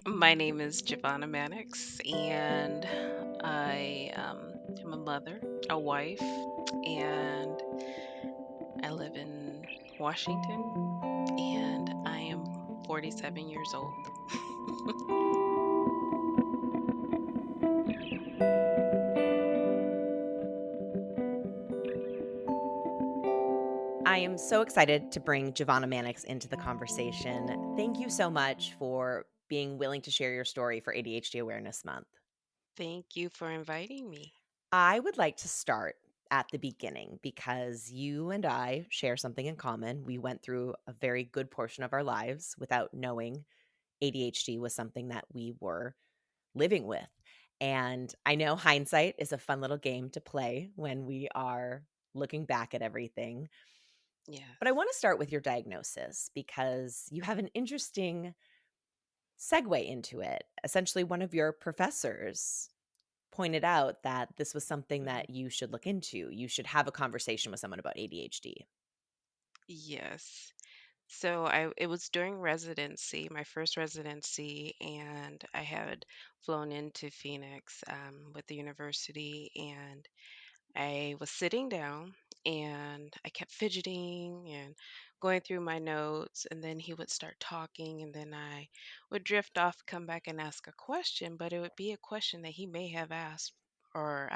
My name is Jevona Maniex, and I am a mother, a wife, and I live in Washington, and I am 47 years old. I am so excited to bring Jevona Maniex into the conversation. Thank you so much for being willing to share your story for ADHD Awareness Month. Thank you for inviting me. I would like to start at the beginning because you and I share something in common. We went through a very good portion of our lives without knowing ADHD was something that we were living with. And I know hindsight is a fun little game to play when we are looking back at everything. But I Yes. want to start with your diagnosis because you have an interesting segue into it. Essentially, one of your professors pointed out that this was something Mhm. that you should look into. You should have a conversation with someone about ADHD. Yes. So it was during residency, my first residency, and I had flown into Phoenix with the university, and I was sitting down and I kept fidgeting and going through my notes, and then he would start talking, and then I would drift off, come back and ask a question, but it would be a question that he may have asked or,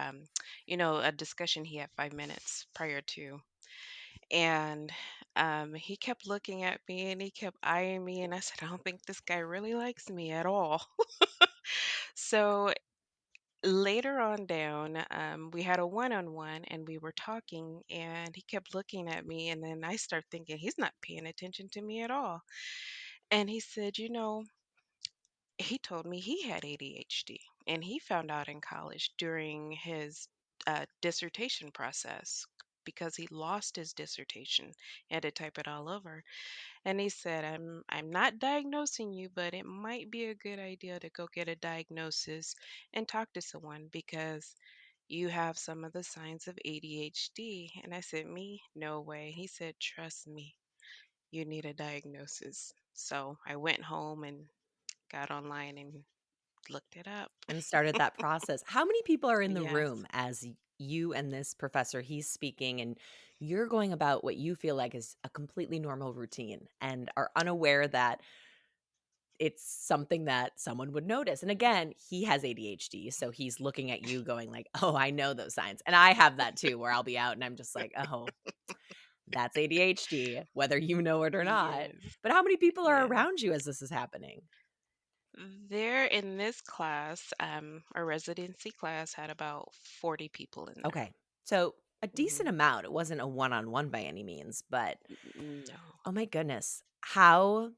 a discussion he had 5 minutes prior to. And he kept looking at me and he kept eyeing me, and I said, I don't think this guy really likes me at all. So later on down, we had a one-on-one and we were talking, and he kept looking at me, and then I start thinking he's not paying attention to me at all. And he said, he told me he had ADHD, and he found out in college during his dissertation process because he lost his dissertation. He had to type it all over. And he said, I'm not diagnosing you, but it might be a good idea to go get a diagnosis and talk to someone because you have some of the signs of ADHD. And I said, Me? No way. He said, Trust me, you need a diagnosis. So I went home and got online and looked it up. And started that process. How many people are in the Yes. room as you and this professor, he's speaking, and you're going about what you feel like is a completely normal routine and are unaware that it's something that someone would notice. And again, he has ADHD, so he's looking at you going like, "Oh, I know those signs." And I have that too, where I'll be out and I'm just like, "Oh, that's ADHD, whether you know it or not." Yes. But how many people are Yes. around you as this is happening? There in this class, our residency class had about 40 people in there. Okay. So, a decent Hmm. amount. It wasn't a one-on-one by any means, but No. oh my goodness, how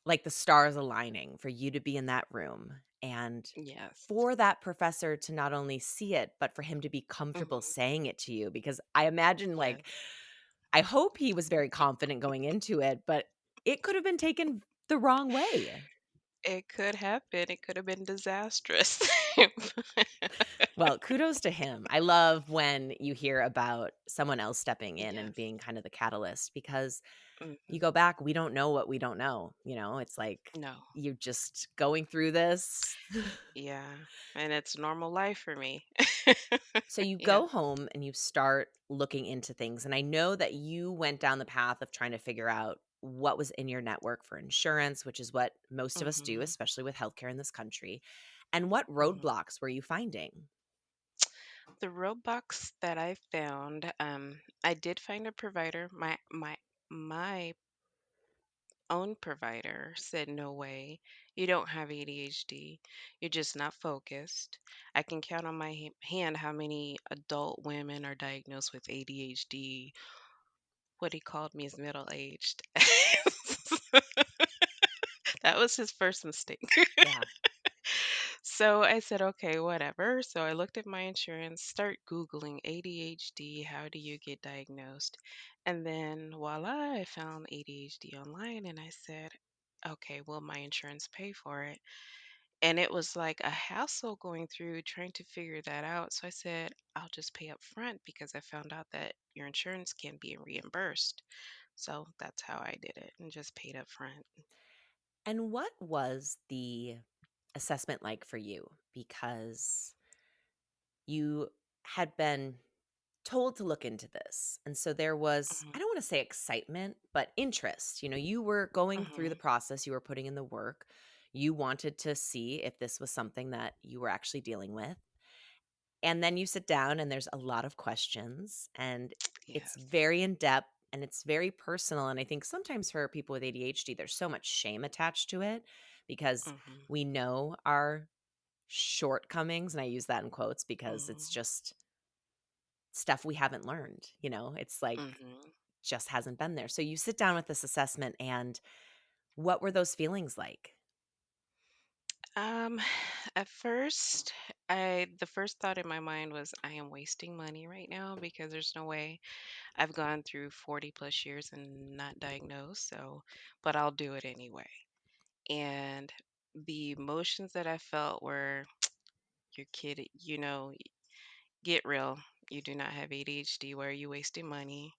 like the stars aligning for you to be in that room and Yes. for that professor to not only see it, but for him to be comfortable Hmm. saying it to you because I imagine Yes. like I hope he was very confident going into it, but it could have been taken the wrong way. It could have been. It could have been disastrous. Well, kudos to him. I love when you hear about someone else stepping in and Yes. being kind of the catalyst because you Hmm. go back, we don't know what we don't know. It's like No. you're just going through this. Yeah. And it's normal life for me. So you Yeah. go home and you start looking into things. And I know that you went down the path of trying to figure out what was in your network for insurance, which is what most of us do, Hmm. especially with healthcare in this country. And what Hmm. roadblocks were you finding? The roadblocks that I found, I did find a provider. My own provider said, No way, you don't have ADHD. You're just not focused. I can count on my hand how many adult women are diagnosed with ADHD. What he called me is middle aged. That was his first mistake. Yeah. So I said, okay, whatever. So I looked at my insurance, start Googling ADHD, how do you get diagnosed? And then voila, I found ADHD online, and I said, okay, will my insurance pay for it? And it was like a hassle going through trying to figure that out. So I said, I'll just pay up front because I found out that your insurance can be reimbursed. So that's how I did it and just paid up front. And what was the assessment like for you? Because you had been told to look into this. And so there was, I Mhm, don't want to say excitement, but interest. You were going through the mhm. process, you were putting in the work. You wanted to see if this was something that you were actually dealing with. And then you sit down and there's a lot of questions and it's Yes. very in depth and it's very personal. And I think sometimes for people with ADHD, there's so much shame attached to it because Mhm, we know our shortcomings. And I use that in quotes because it's mhm, just stuff we haven't learned. It's like mhm. just hasn't been there. So you sit down with this assessment and what were those feelings like? Um, at first, the first thought in my mind was I am wasting money right now because there's no way I've gone through 40 plus years and not diagnosed, so but I'll do it anyway. And the emotions that I felt were, you're kidding, get real. You do not have ADHD. Why are you wasting money?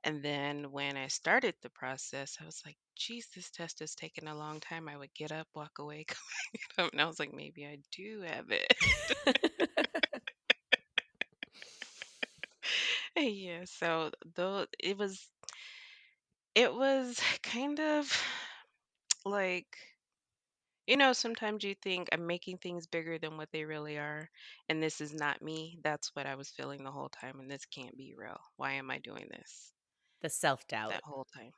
And then when I started the process, I was like, geez, this test is taking a long time. I would get up, walk away, come up, and I was like, maybe I do have it. Yeah, so though it was kind of like, sometimes you think I'm making things bigger than what they really are, and this is not me. That's what I was feeling the whole time, and this can't be real. Why am I doing this The self doubt. that whole time?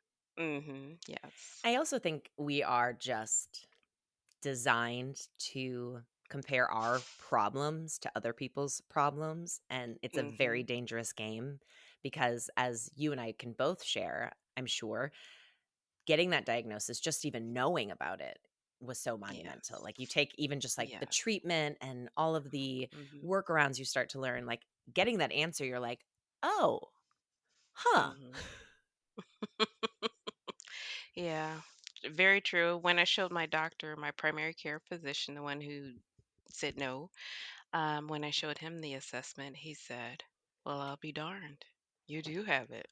Yes. I also think we are just designed to compare our problems to other people's problems. And it's a very Mhm. dangerous game because, as you and I can both share, I'm sure, getting that diagnosis, just even knowing about it, was so monumental. Yes. Like you take even just like the Yes. treatment and all of the Mhm. workarounds you start to learn, like getting that answer, you're like, oh, huh. Mhm. Yeah. Very true. When I showed my doctor, my primary care physician, the one who said no, when I showed him the assessment, he said, "Well, I'll be darned. You do have it.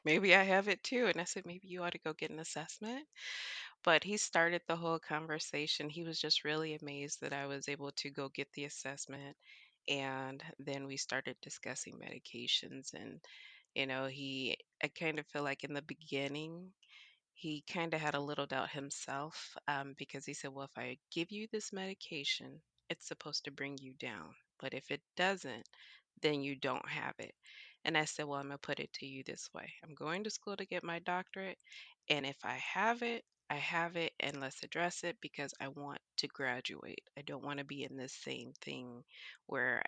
Maybe I have it too." And I said, "Maybe you ought to go get an assessment." But he started the whole conversation. He was just really amazed that I was able to go get the assessment. And then we started discussing medications. And, I kind of feel like in the beginning, he kind of had a little doubt himself, because he said, "Well, if I give you this medication, it's supposed to bring you down. But if it doesn't, then you don't have it." And I said, "Well, I'm going to put it to you this way. I'm going to school to get my doctorate. And if I have it, I have it. And let's address it because I want to graduate. I don't want to be in this same thing where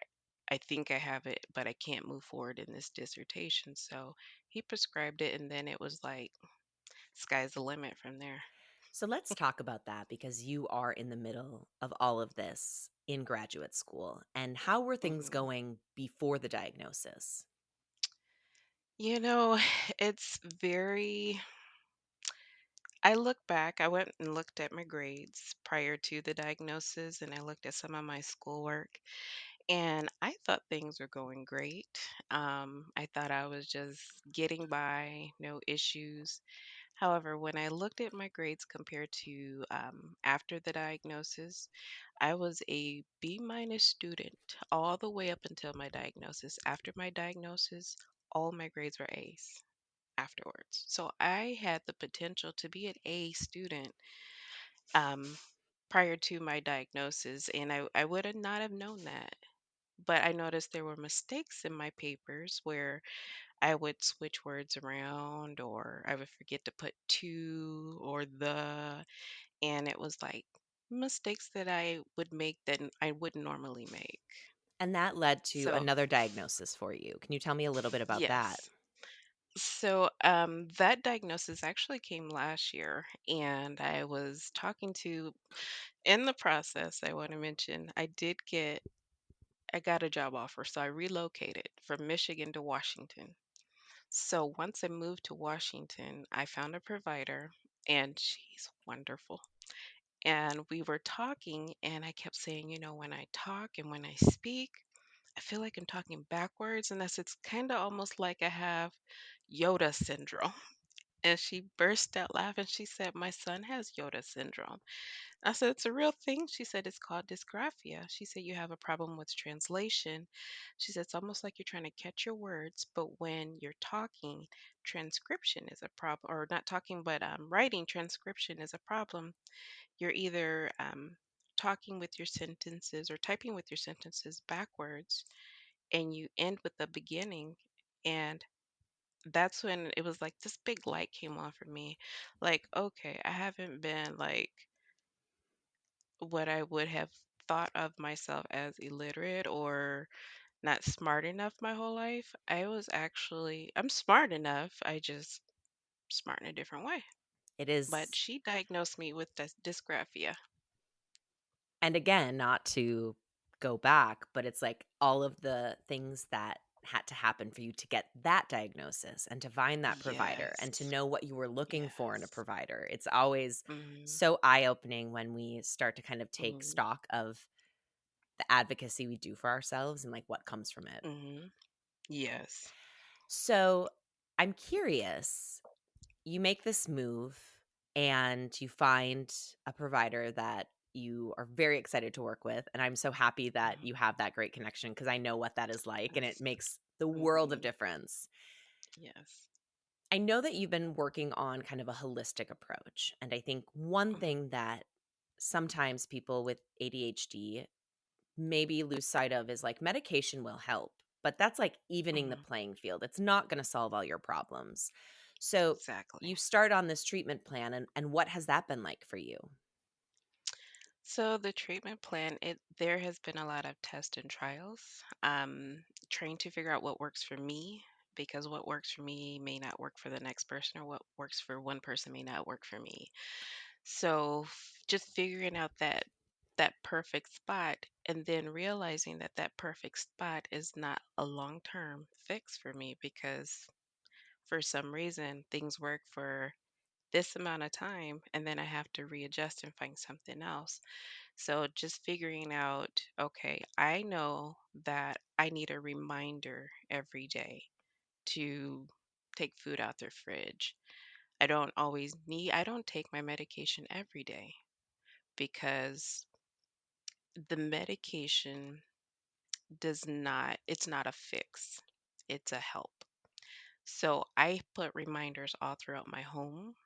I think I have it, but I can't move forward in this dissertation." So he prescribed it. And then it was like, sky's the limit from there. So let's talk about that because you are in the middle of all of this in graduate school. And how were things Mhm. going before the diagnosis? You know, it's very I look back, I went and looked at my grades prior to the diagnosis and I looked at some of my schoolwork and I thought things were going great. I thought I was just getting by, no issues. However, when I looked at my grades compared to after the diagnosis, I was a B minus student all the way up until my diagnosis. After my diagnosis, all my grades were A's afterwards. So I had the potential to be an A student, um, prior to my diagnosis, and I would have not have known that. But I noticed there were mistakes in my papers where I would switch words around or I would forget to put to or the, and it was like mistakes that I would make that I wouldn't normally make. And that led to So, another diagnosis for you. Can you tell me a little bit about that? yes. So, that diagnosis actually came last year, and I was talking to, in the process, I want to mention, I got a job offer. So I relocated from Michigan to Washington. So once I moved to Washington, I found a provider and she's wonderful. And we were talking, and I kept saying, when I talk and when I speak, I feel like I'm talking backwards. And that's it's kind of almost like I have Yoda syndrome. And she burst out laughing. She said, "My son has Yoda syndrome." I said, "It's a real thing." She said, "It's called dysgraphia." She said, "You have a problem with translation." She said, "It's almost like you're trying to catch your words, but when you're talking, transcription is a problem, or not talking, but writing, transcription is a problem. You're either talking with your sentences or typing with your sentences backwards, and you end with the beginning." And that's when it was like this big light came on for me. Like, okay, I haven't been like what I would have thought of myself as illiterate or not smart enough my whole life. I'm smart enough. I just smart in a different way. It But is. she diagnosed me with dysgraphia. And again, not to go back, but it's like all of the things that had to happen for you to get that diagnosis and to find that provider and to Yes. know what you were looking for in a Yes. provider. It's always Mm-hmm. so eye-opening when we start to kind of take Mm-hmm. stock of the advocacy we do for ourselves and like what comes from it. Mm-hmm. Yes. So, I'm curious, you make this move and you find a provider that you are very excited to work with, and I'm so happy that Mm-hmm. you have that great connection because I know what that is like and it Yes. makes the world of Mm-hmm. difference. Yes. I know that you've been working on kind of a holistic approach, and I think one Mm-hmm. thing that sometimes people with ADHD maybe lose sight of is like medication will help, but that's like evening the Mm-hmm. playing field. It's not going to solve all your problems. So Exactly. you start on this treatment plan, and what has that been like for you? So the treatment plan, it there has been a lot of tests and trials. Trying to figure out what works for me, because what works for me may not work for the next person, or what works for one person may not work for me. So just figuring out that perfect spot, and then realizing that that perfect spot is not a long-term fix for me, because for some reason things work for this amount of time and then I have to readjust and find something else. So just figuring out, okay, I know that I need a reminder every day to take food out their fridge. I don't take my medication every day, because the medication it's not a fix, it's a help. So I put reminders all throughout my home.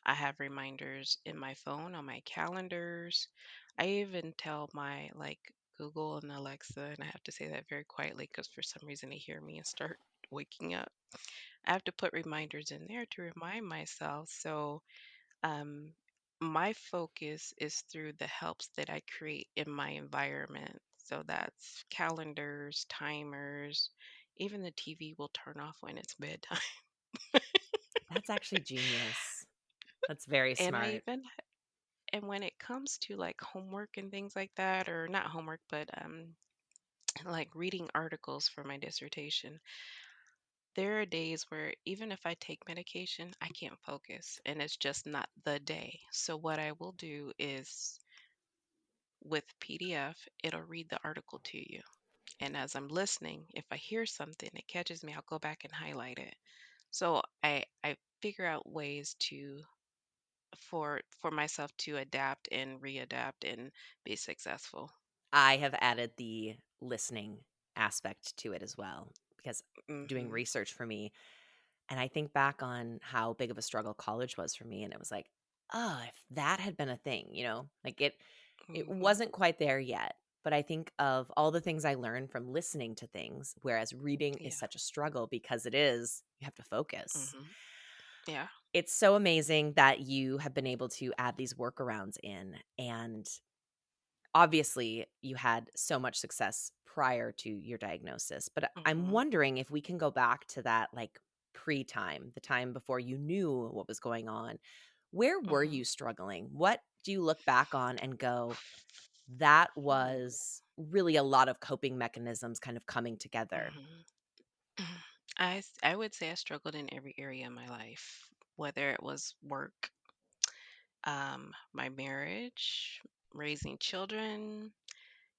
I have reminders in my phone, on my calendars. I even tell my Google and Alexa, and I have to say that very quietly because for some reason they hear me and start waking up. I have to put reminders in there to remind myself. So um, my focus is through the helps that I create in my environment. So that's calendars, timers, even the TV will turn off when it's bedtime. That's actually genius. That's very And I smart. even and when it comes to like homework and things like that, or not homework, but like reading articles for my dissertation, there are days where even if I take medication, I can't focus and it's just not the day. So what I will do is with PDF, it'll read the article to you. And as I'm listening, if I hear something that catches me, I'll go back and highlight it. So I figure out ways to for myself to adapt and readapt and be successful. I have added the listening aspect to it as well because doing Mhm. research for me. And I think back on how big of a struggle college was for me, and it was like, "Oh, if that had been a thing," Like, it Mhm. wasn't quite there yet, but I think of all the things I learned from listening to things, whereas reading is Yeah. such a struggle because it is you have to focus. Mhm. Yeah. It's so amazing that you have been able to add these workarounds in, and obviously, you had so much success prior to your diagnosis, but I'm Mhm. wondering if we can go back to that, like, pre-time, the time before you knew what was going on. Where were Mhm. you struggling? What do you look back on and go, "That Ooh. was really a lot of coping mechanisms kind of coming together"? Mhm. I would say I struggled in every area of my life, whether it was work, my marriage, raising children,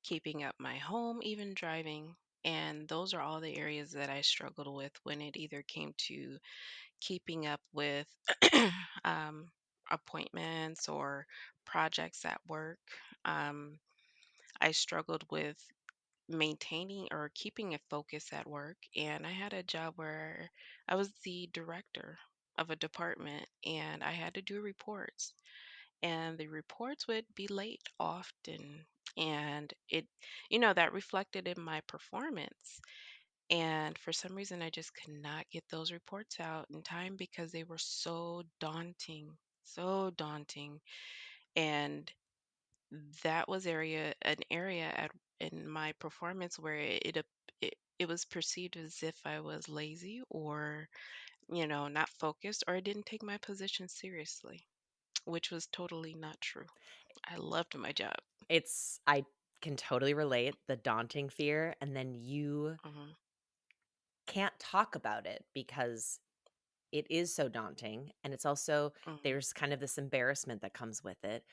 keeping up my home, even driving. And those are all the areas that I struggled with when it either came to keeping up with um, appointments or projects at work. Um, I struggled with maintaining or keeping a focus at work. And I had a job where I was the director of a department and I had to do reports. And the reports would be late often. And that reflected in my performance. And for some reason, I just could not get those reports out in time because they were so daunting, so daunting. And that was an area in my performance where it was perceived as if I was lazy or, not focused, or I didn't take my position seriously, which was totally not true. I loved my job. I can totally relate the daunting fear, and then you Hmm. can't talk about it because it is so daunting, and it's also Hmm. there's kind of this embarrassment that comes with it,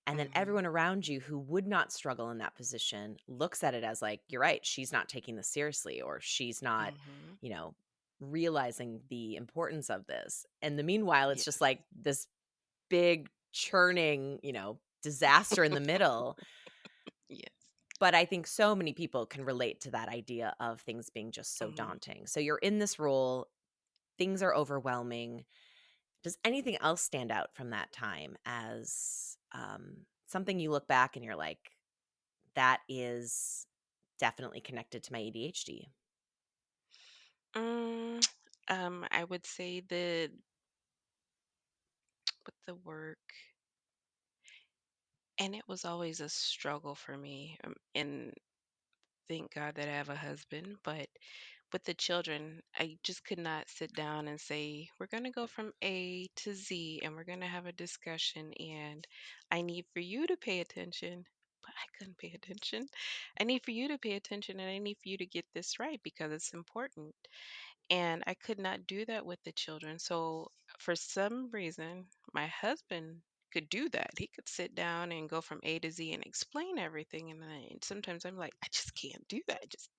and then Hmm. everyone around you who would not struggle in that position looks at it as like, "You're right, she's not taking this seriously," or "She's not, Hmm. you know, realizing the importance of this." And the meanwhile, it's just Yes. like this big churning, disaster in the middle. Yes. But I think so many people can relate to that idea of things being just so Hmm. daunting. So you're in this role, things are overwhelming. Does anything else stand out from that time as something you look back and you're like, that is definitely connected to my ADHD? Mm, I would say with the work, and it was always a struggle for me. And thank God that I have a husband, but with the children, I just could not sit down and say, we're going to go from A to Z and we're going to have a discussion, and I need for you to pay attention. But I couldn't pay attention. I need for you to pay attention and I need for you to get this right because it's important. And I could not do that with the children. So for some reason, my husband could do that. He could sit down and go from A to Z and explain everything. And sometimes I'm like, I just can't do that. Just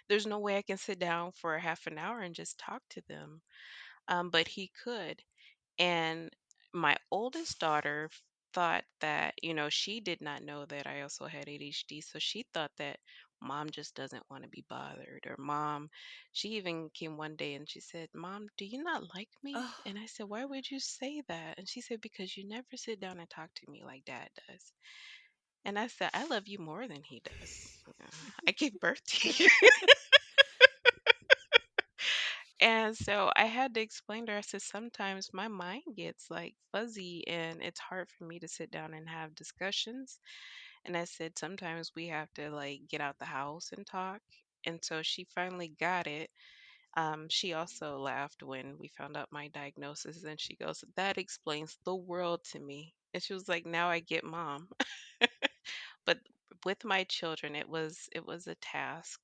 there's no way I can sit down for a half an hour and just talk to them. But he could. And my oldest daughter thought that, she did not know that I also had ADHD. So she thought that mom just doesn't want to be bothered. Or she even came one day and she said, Mom, do you not like me? Oh, And I said, Why would you say that? And she said, Because you never sit down and talk to me like dad does. And I said, I love you more than he does. I gave birth to you. And so I had to explain to her, I said, sometimes my mind gets like fuzzy and it's hard for me to sit down and have discussions. And I said, sometimes we have to like get out the house and talk. And so she finally got it. She also laughed when we found out my diagnosis and she goes, That explains the world to me. And she was like, Now I get mom. But with my children, it was a task,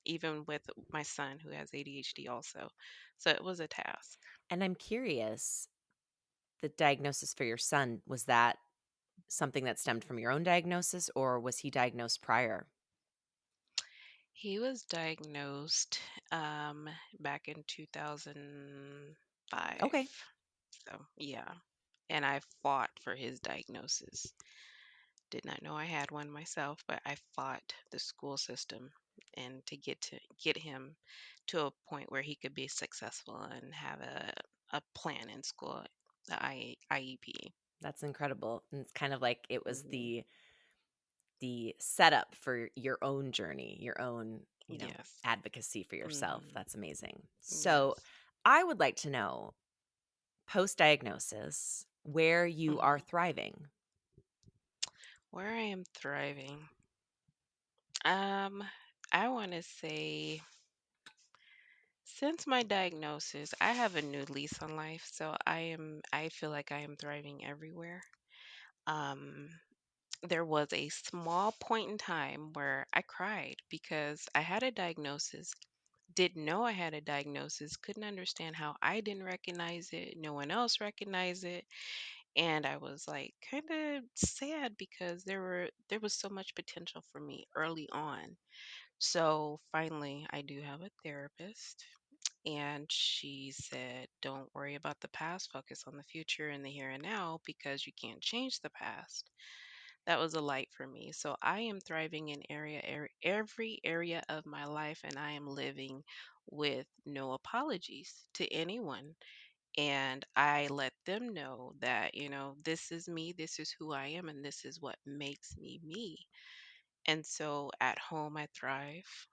even with my son who has ADHD also. So it was a task. and I'm curious, the diagnosis for your son, was that something that stemmed from your own diagnosis or was he diagnosed prior? He was diagnosed um, back in 2005. Okay. So, yeah. And I fought for his diagnosis. Did not know I had one myself, but I fought the school system and to get him to a point where he could be successful and have a plan in school, the IEP. That's incredible. And it's kind of like it was Hmm. the setup for your own journey, your own, Yes. advocacy for yourself. Hmm. That's amazing. So, Yes. I would like to know post-diagnosis where you are Hmm. thriving. Where I am thriving. Um, I want to say since my diagnosis, I have a new lease on life, so I feel like I am thriving everywhere. Um, there was a small point in time where I cried because I had a diagnosis, didn't know I had a diagnosis, couldn't understand how I didn't recognize it, no one else recognized it, and I was like kind of sad because there was so much potential for me early on. So finally, I do have a therapist, And she said, "Don't worry about the past, focus on the future and the here and now because you can't change the past." That was a light for me. So I am thriving in every area of my life, and I am living with no apologies to anyone. And I let them know that, this is me, this is who I am, and this is what makes me me. And so at home, I thrive.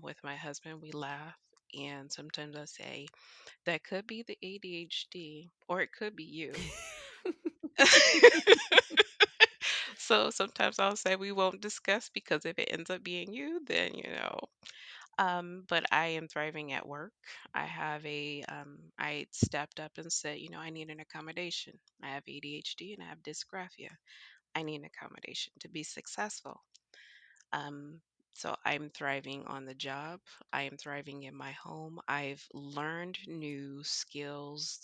With my husband, we laugh. And sometimes I say, that could be the ADHD, or it could be you. So sometimes I'll say we won't discuss because if it ends up being you, then But I am thriving at work. I stepped up and said, I need an accommodation. I have ADHD and I have dysgraphia. I need an accommodation to be successful. Um, so I'm thriving on the job. I am thriving in my home. I've learned new skills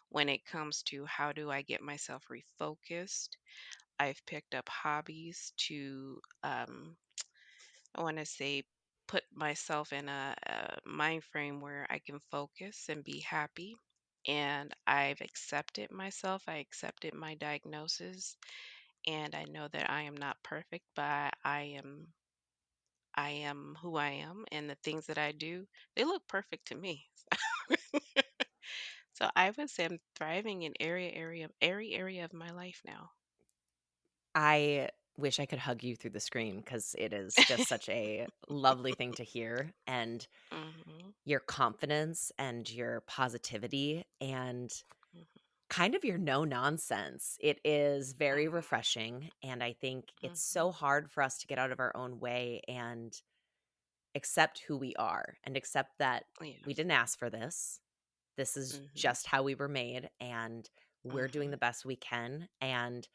when it comes to how do I get myself refocused. I've picked up hobbies to, I want to say, put myself in a mind frame where I can focus and be happy. And I've accepted myself. I accepted my diagnosis, and I know that I am not perfect, but I am who I am, and the things that I do, they look perfect to me. So I would say I'm thriving in every area of my life now. I wish I could hug you through the screen because it is just such a lovely thing to hear, and Hmm. your confidence and your positivity and Hmm. kind of your no nonsense. It is very Hmm. refreshing, and I think it's Hmm. so hard for us to get out of our own way and accept who we are and accept that we Yes. didn't ask for this. This is Hmm. just how we were made, and we're doing Hmm. the best we can. And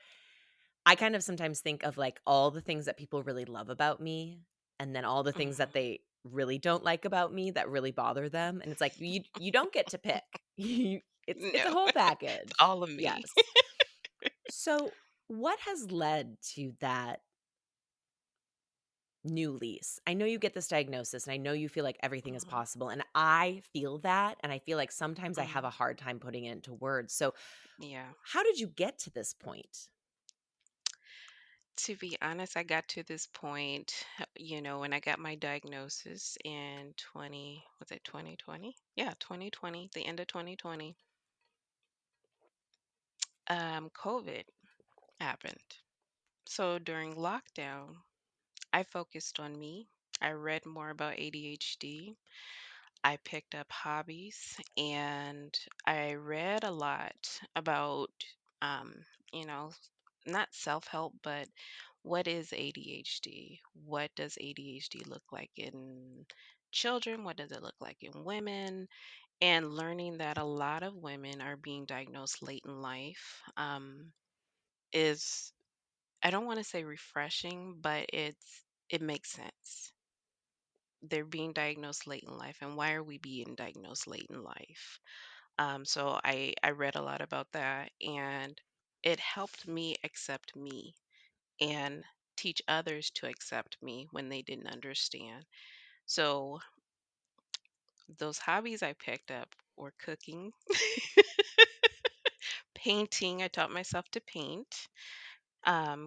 I kind of sometimes think of like all the things that people really love about me, and then all the things that Hmm. they really don't like about me that really bother them. And it's like you don't get to pick. It's a No, whole it's package. all of me. Yes. So what has led to that new lease? I know you get this diagnosis and I know you feel like everything is Hmm. possible. And I feel that. And I feel like sometimes I have a Hmm. hard time putting it into words. So, Yeah. how did you get to this point? To be honest, I got to this point, when I got my diagnosis in was it 2020? Yeah, 2020, the end of 2020. COVID happened. So during lockdown, I focused on me. I read more about ADHD. I picked up hobbies and I read a lot about, um, you know, not self help, but what is ADHD? What does ADHD look like in children? What does it look like in women? And learning that a lot of women are being diagnosed late in life is, I don't want to say refreshing, but it makes sense. They're being diagnosed late in life, and why are we being diagnosed late in life? So I read a lot about that, and it helped me accept me and teach others to accept me when they didn't understand. So those hobbies I picked up were cooking, painting. I taught myself to paint,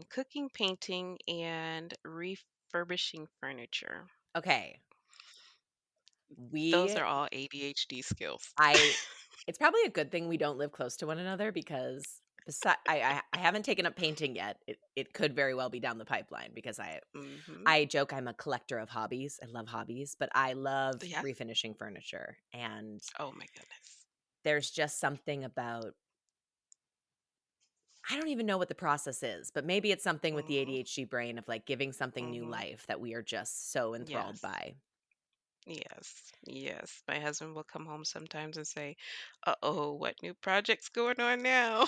cooking, painting, and refurbishing furniture. Okay. Those We are all ADHD skills. I it's probably a good thing we don't live close to one another because I haven't taken up painting yet. It could very well be down the pipeline because Hmm. I joke I'm a collector of hobbies. I love hobbies, but I love Yeah. refinishing furniture, and Oh my goodness. there's just something about I don't even know what the process is, but maybe it's something with the Hmm. ADHD brain of like giving something new Hmm. life that we are just so enthralled Yes. by. Yes. Yes. My husband will come home sometimes and say, "Uh-oh, what new project's going on now?"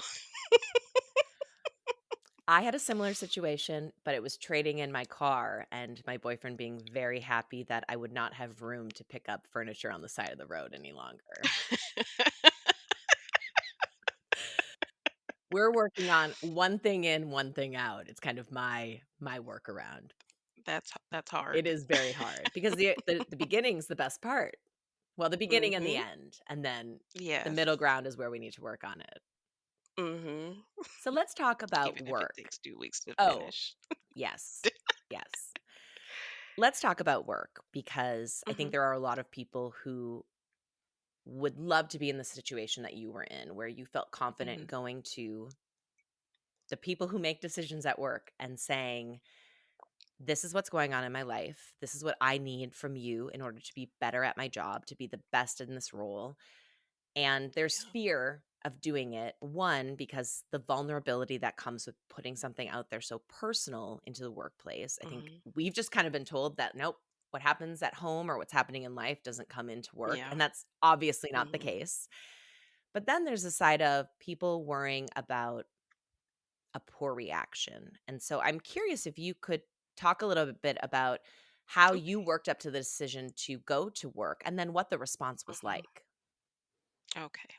I had a similar situation, but it was trading in my car and my boyfriend being very happy that I would not have room to pick up furniture on the side of the road any longer. We're working on one thing in, one thing out. It's kind of my workaround. That's It hard. is very hard because the beginning's the best part. Well, the beginning and the Mhm. end, and then the Yes. middle ground is where we need to work on it. Mhm. So let's talk about Even if it work. takes 2 weeks to Oh, finish. yes. Yes. Let's talk about work because I think Mhm. there are a lot of people who would love to be in the situation that you were in, where you felt confident Mhm. going to the people who make decisions at work and saying, "This is what's going on in my life. This is what I need from you in order to be better at my job, to be the best in this role." And there's Yeah. fear of doing it. One, because the vulnerability that comes with putting something out there so personal into the workplace. I think Mhm. we've just kind of been told that, nope, what happens at home or what's happening in life doesn't come into work. Yeah. And that's obviously not the Mhm. case. But then there's a side of people worrying about a poor reaction. And so I'm curious if you could talk a little bit about how you Okay. worked up to the decision to go to work and then what the response was Mhm. like. Okay.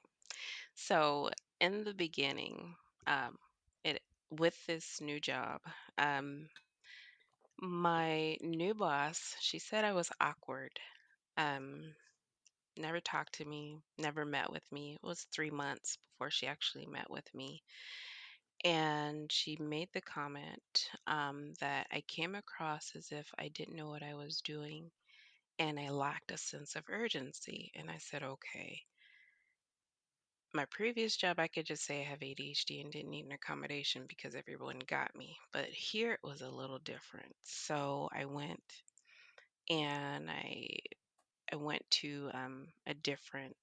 So, in the beginning, um, it with this new job, um, my new boss, she said I was awkward. Um, Never talked to me, never met with me. It was 3 months before she actually met with me. And she made the comment that I came across as if I didn't know what I was doing and I lacked a sense of urgency. And I said, okay. My previous job, I could just say I have ADHD and didn't need an accommodation because everyone got me. But here it was a little different. So I went and I went to a different,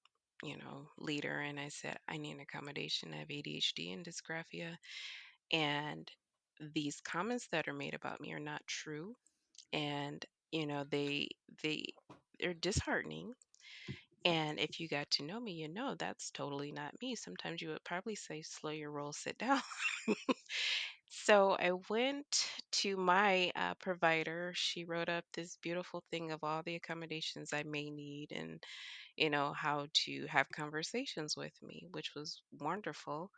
leader, and I said I need an accommodation. I have ADHD and dysgraphia, and these comments that are made about me are not true, and they they're disheartening. And if you got to know me, you know that's totally not me. Sometimes you would probably say, slow your roll, sit down. So I went to my provider. She wrote up this beautiful thing of all the accommodations I may need and, how to have conversations with me, which was wonderful.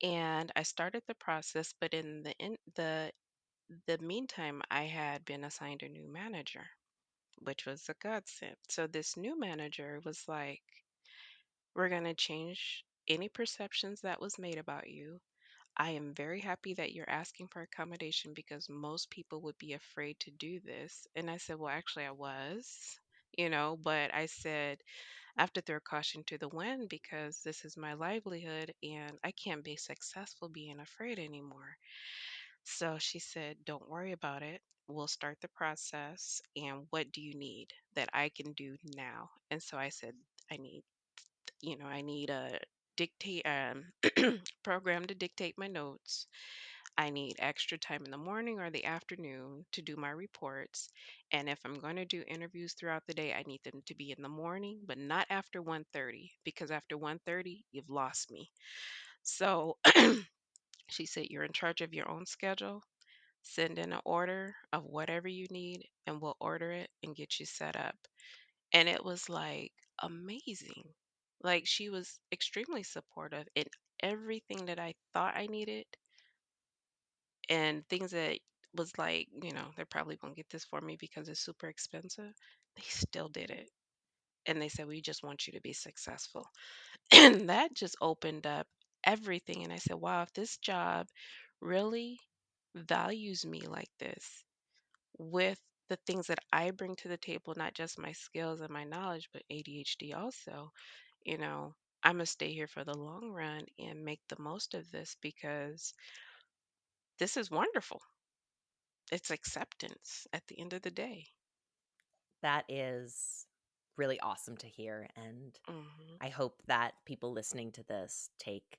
And I started the process, but in the meantime, I had been assigned a new manager, which was a godsend. So this new manager was like, we're going to change any perceptions that was made about you. I am very happy that you're asking for accommodation because most people would be afraid to do this. And I said, well, actually, I was, but I said, I have to throw caution to the wind because this is my livelihood and I can't be successful being afraid anymore. So she said, don't worry about it. We'll start the process. And what do you need that I can do now? And so I said, I need I need a dictate program to dictate my notes. I need extra time in the morning or the afternoon to do my reports. And if I'm going to do interviews throughout the day, I need them to be in the morning, but not after 1:30 because after 1:30, you've lost me. So she said, you're in charge of your own schedule. Send in an order of whatever you need and we'll order it and get you set up. And it was like amazing. Like she was extremely supportive in everything that I thought I needed and things that was like, they probably won't get this for me because it's super expensive. They still did it. And they said, we just want you to be successful. And that just opened up everything. And I said, wow, if this job really values me like this, with the things that I bring to the table, not just my skills and my knowledge, but ADHD also, you know, I'm going to stay here for the long run and make the most of this because this is wonderful. It's acceptance at the end of the day. That is really awesome to hear. And Hmm. I hope that people listening to this take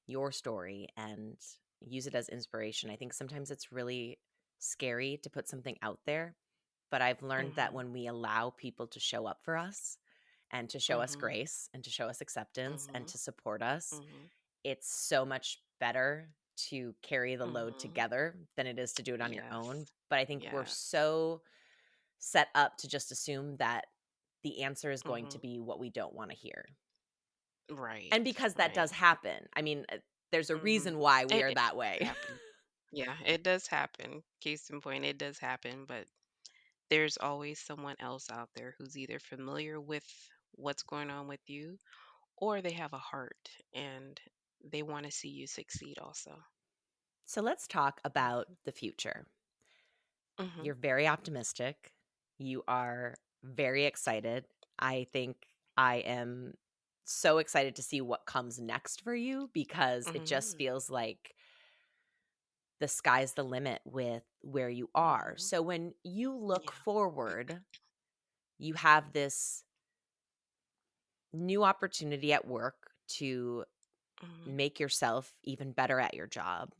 your story and use it as inspiration. I think sometimes it's really scary to put something out there, but I've learned that Hmm. when we allow people to show up for us and to show us Hmm. grace and to show us acceptance and Hmm. to support us, Hmm. it's so much better to carry the load Hmm. together than it is to do it on your own. Yes. But I think we're Yes. so set up to just assume that the answer is going to Hmm. be what we don't want to hear. Right. And because that Right. does happen. I mean, there's a Hmm. reason why we It, are it that does way. happen. Yeah, it does happen. Case in point, it does happen, but there's always someone else out there who's either familiar with what's going on with you, or they have a heart and they want to see you succeed also. So let's talk about the future. Mm-hmm. You're very optimistic. You are very excited. I think I am so excited to see what comes next for you because it just Mm-hmm. feels like the sky's the limit with where you are. Mm-hmm. So when you look Yeah. forward, you have this new opportunity at work to Mm-hmm. make yourself even better at your job.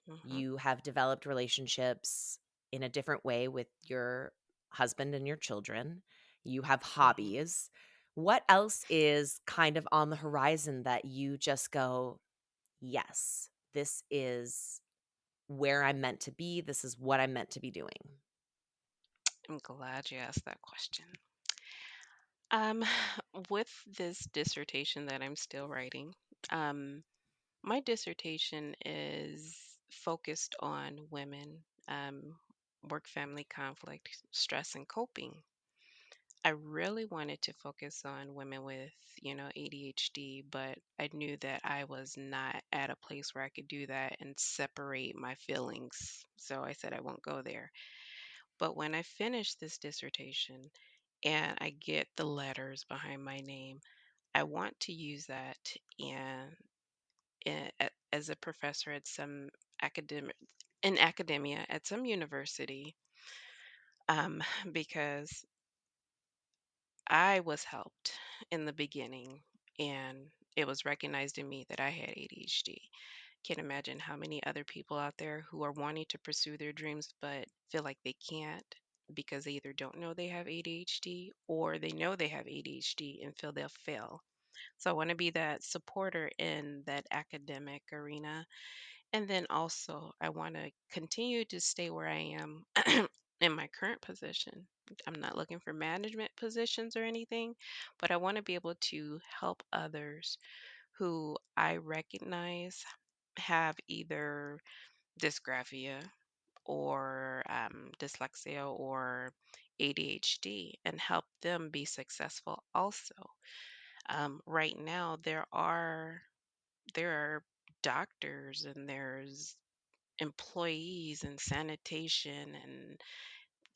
Mm-hmm. You have developed relationships in a different way with your husband and your children. You have Mm-hmm. hobbies. What else is kind of on the horizon that you just go, yes, this is where I'm meant to be. This is what I'm meant to be doing? I'm glad you asked that question. Um, with this dissertation that I'm still writing, um, my dissertation is focused on women, work family conflict, stress, and coping. I really wanted to focus on women with, ADHD, but I knew that I was not at a place where I could do that and separate my feelings. So I said I won't go there. But when I finish this dissertation and I get the letters behind my name, I want to use that and as a professor at some academic in academia at some university, um, because I was helped in the beginning and it was recognized in me that I had ADHD. Can't imagine how many other people out there who are wanting to pursue their dreams but feel like they can't because they either don't know they have ADHD or they know they have ADHD and feel they'll fail. So I want to be that supporter in that academic arena. And then also, I want to continue to stay where I am in my current position. I'm not looking for management positions or anything, but I want to be able to help others who I recognize have either dysgraphia or dyslexia or ADHD and help them be successful also. Right now, there are doctors and there's employees and sanitation and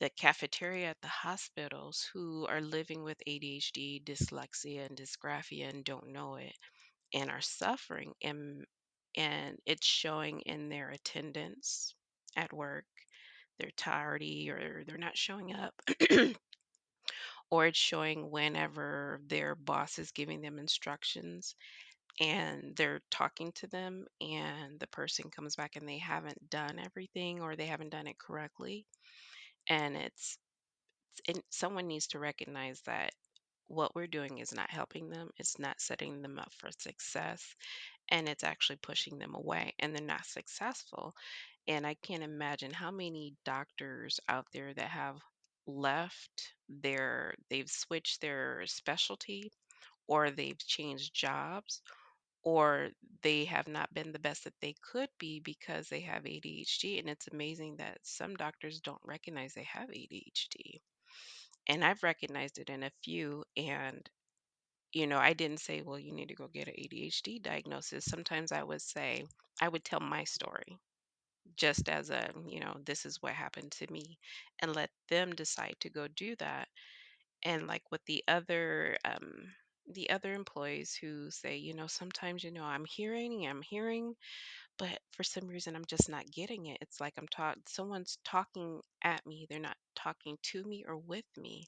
the cafeteria at the hospitals who are living with ADHD, dyslexia, and dysgraphia and don't know it and are suffering. And it's showing in their attendance at work. They're tardy or they're not showing up. Or it's showing whenever their boss is giving them instructions and they're talking to them and the person comes back and they haven't done everything or they haven't done it correctly and and someone needs to recognize that what we're doing is not helping them, it's not setting them up for success, and it's actually pushing them away and they're not successful. And I can't imagine how many doctors out there that have they've switched their specialty or they've changed jobs or they have not been the best that they could be because they have ADHD. And it's amazing that some doctors don't recognize they have ADHD. And I've recognized it in a few. And, I didn't say, well, you need to go get an ADHD diagnosis. Sometimes I would tell my story just as this is what happened to me and let them decide to go do that. And like with the other employees who say, sometimes, I'm hearing, but for some reason I'm just not getting it. It's like someone's talking at me. They're not talking to me or with me.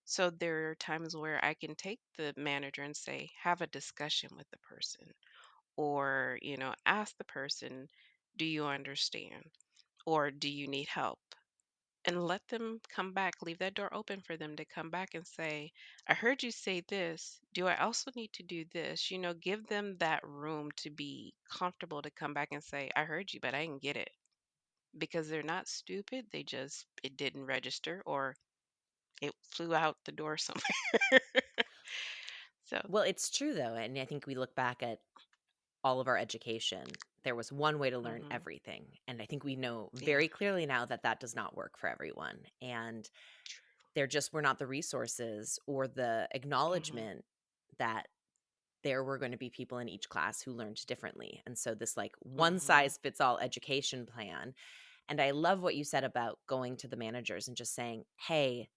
So there are times where I can take the manager and say, have a discussion with the person or, ask the person, do you understand? Or do you need help? And let them come back, leave that door open for them to come back and say, I heard you say this. Do I also need to do this? Give them that room to be comfortable to come back and say, I heard you, but I didn't get it. Because they're not stupid. It didn't register or it flew out the door somewhere. So, Well, it's true though. And I think we look back at all of our education, there was one way to learn hmm everything. And I think we know yeah, very clearly now that that does not work for everyone. And there just were not the resources or the Mhm. acknowledgement that there were going to be people in each class who learned differently. And so this like one Mhm. size fits all education plan. And I love what you said about going to the managers and just saying, "Hey,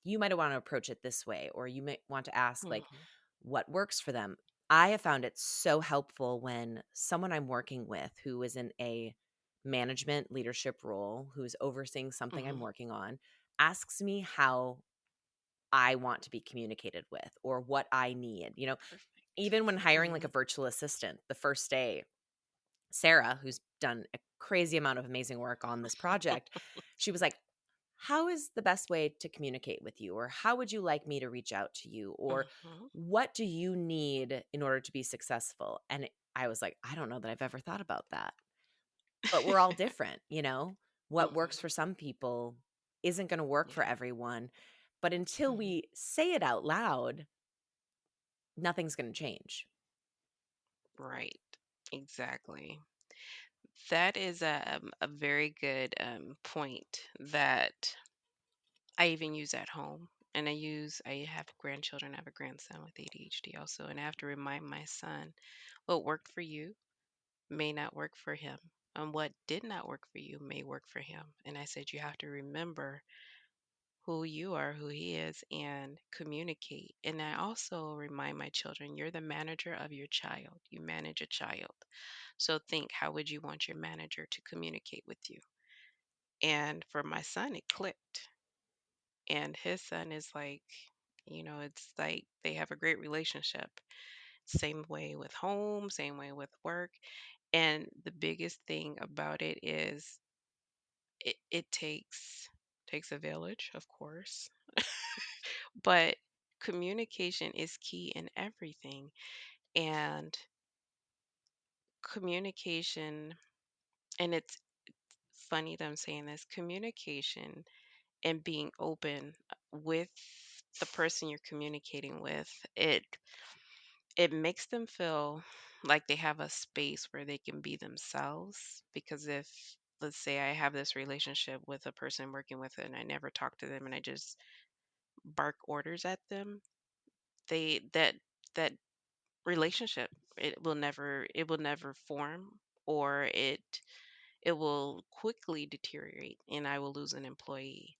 you might want to approach it this way," or you might want to ask like Mhm. what works for them. I have found it so helpful when someone I'm working with who is in a management leadership role, who's overseeing something I'm Mhm. working on, asks me how I want to be communicated with or what I need. Perfect. Even when hiring like a Mhm. virtual assistant, the first day, Sarah, who's done a crazy amount of amazing work on this project, she was like, "How is the best way to communicate with you?" Or "How would you like me to reach out to you?" Or Mhm. "What do you need in order to be successful?" And I was like, "I don't know that I've ever thought about that." But we're all different, you know? What works Mhm. for some people isn't going to work for Yeah. everyone. But until Mhm. we say it out loud, nothing's going to change. Right. Exactly. That is a very good point that I even use at home. And I have grandchildren, I have a grandson with ADHD also, and I have to remind my son what worked for you may not work for him. And what did not work for you may work for him. And I said, you have to remember who you are, who he is, and communicate. And I also remind my children, you're the manager of your child. You manage a child. So think, how would you want your manager to communicate with you? And for my son, it clicked. And his son is like, it's like they have a great relationship. Same way with home, same way with work. And the biggest thing about it is it takes a village, of course, but communication is key in everything. And communication, and it's funny that I'm saying this, communication and being open with the person you're communicating with, it makes them feel like they have a space where they can be themselves. Because if, let's say, I have this relationship with a person I'm working with and I never talk to them and I just bark orders at them, they that relationship, it will never form, or it will quickly deteriorate and I will lose an employee.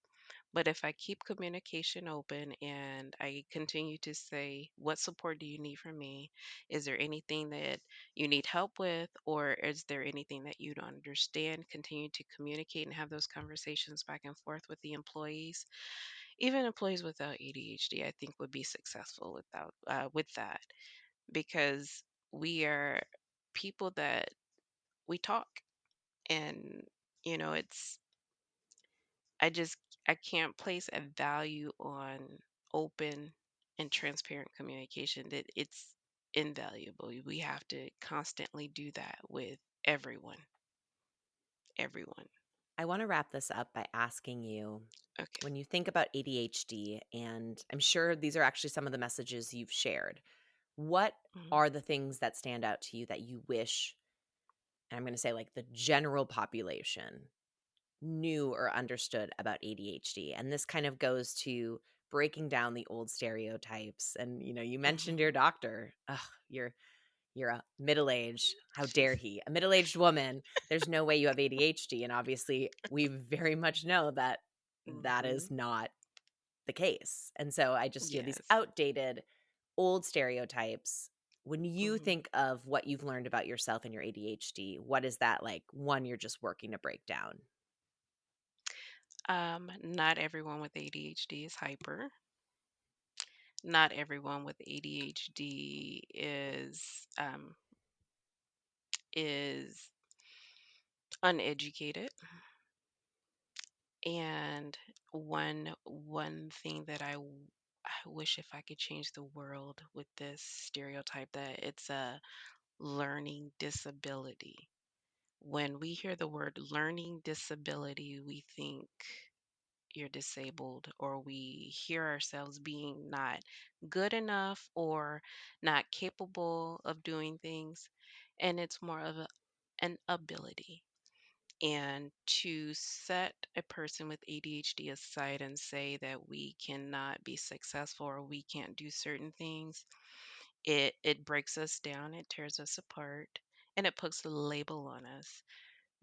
But if I keep communication open and I continue to say, what support do you need from me? Is there anything that you need help with? Or is there anything that you don't understand? Continue to communicate and have those conversations back and forth with the employees. Even employees without ADHD, I think, would be successful with that, because we are people that we talk, and it's I just I can't place a value on open and transparent communication, that it's invaluable. We have to constantly do that with everyone. Everyone. I want to wrap this up by asking you, Okay. when you think about ADHD, and I'm sure these are actually some of the messages you've shared, what Mhm. are the things that stand out to you that you wish, and I'm going to say like the general population, knew or understood about ADHD? And this kind of goes to breaking down the old stereotypes. And you mentioned Mhm. your doctor. Ugh, you're a middle-aged, how dare he? A middle-aged woman. There's no way you have ADHD. And obviously, we very much know that that is Mhm. not the case. And so I just, these Yes. outdated old stereotypes. When you Mhm. think of what you've learned about yourself and your ADHD, what is that like one you're just working to break down? Not everyone with ADHD is hyper. Not everyone with ADHD is uneducated. And one thing that I wish, if I could change the world with this stereotype, that it's a learning disability. When we hear the word learning disability, we think you're disabled, or we hear ourselves being not good enough or not capable of doing things. And it's more of an ability. And to set a person with ADHD aside and say that we cannot be successful or we can't do certain things, it breaks us down, it tears us apart, and it puts a label on us.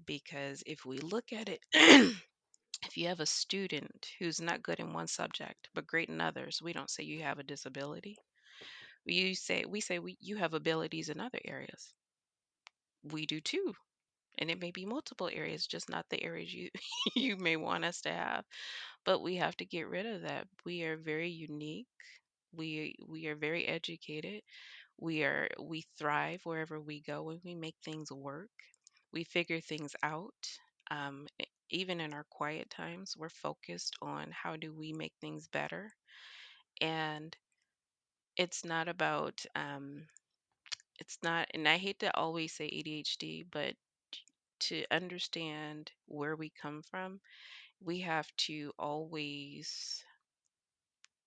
Because if we look at it, if you have a student who's not good in one subject but great in others, we don't say you have a disability. We say you have abilities in other areas. We do too. And it may be multiple areas, just not the areas you you may want us to have. But we have to get rid of that. We are very unique. We are very educated. We thrive wherever we go and we make things work. We figure things out. Even in our quiet times, we're focused on how do we make things better. And it's not about it's not, and I hate to always say ADHD, but to understand where we come from, we have to always,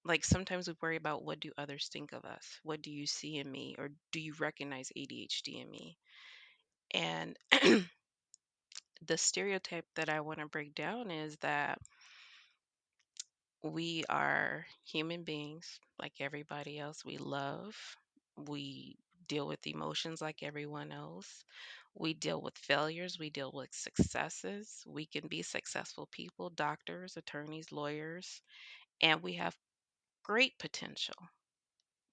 like, sometimes we worry about what do others think of us? What do you see in me? Or do you recognize ADHD in me? And the stereotype that I want to break down is that we are human beings like everybody else. We love, we deal with emotions like everyone else. We deal with failures, we deal with successes. We can be successful people, doctors, attorneys, lawyers, and we have great potential.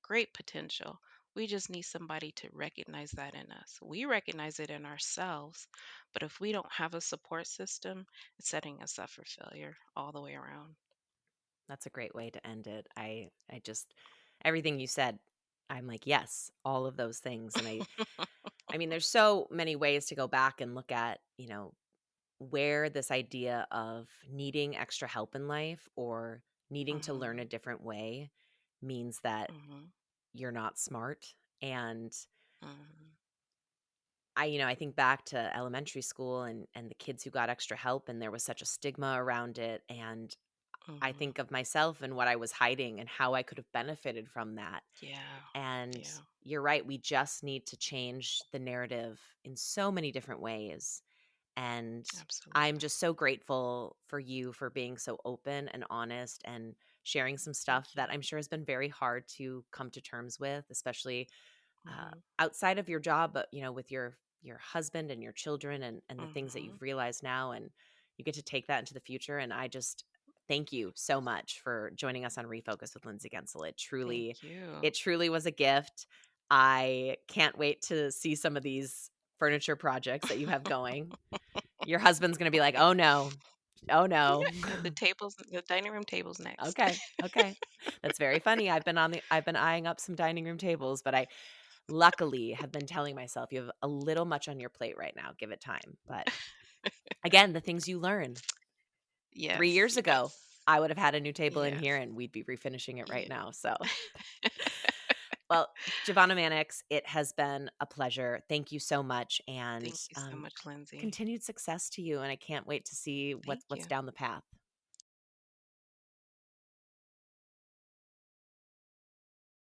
Great potential. We just need somebody to recognize that in us. We recognize it in ourselves, but if we don't have a support system, it's setting us up for failure all the way around. That's a great way to end it. I just everything you said, I'm like, yes, all of those things. And I mean, there's so many ways to go back and look at, where this idea of needing extra help in life or needing to learn a Mhm. different way means that Mhm. you're not smart. And Mhm. I think back to elementary school and the kids who got extra help and there was such a stigma around it. And I Mhm. think of myself and what I was hiding and how I could have benefited from that. Yeah. And Yeah. you're right, we just need to change the narrative in so many different ways. And I'm Absolutely. just so grateful for you for being so open and honest and sharing some stuff Thank you. that I'm sure has been very hard to come to terms with, especially Mhm. outside of your job, but with your husband and your children and the things that Mhm. you've realized now, and you get to take that into the future. And I just thank you so much for joining us on Refocus with Lindsay Gensel. Thank you. It truly was a gift. I can't wait to see some of these furniture projects that you have going. Your husband's going to be like, "Oh no. Oh no." The dining room table's next. Okay. Okay. That's very funny. I've been eyeing up some dining room tables, but I luckily have been telling myself you have a little much on your plate right now. Give it time. But again, the things you learn. 3 years Yes, ago, yes, I would have had a new table in here yes. and we'd be refinishing it right Yeah. now. So, well, Jevona Maniex, it has been a pleasure. Thank you so much, and Thank you so much, Lindsay. continued success to you. And I can't wait to see Thank what's you. down the path.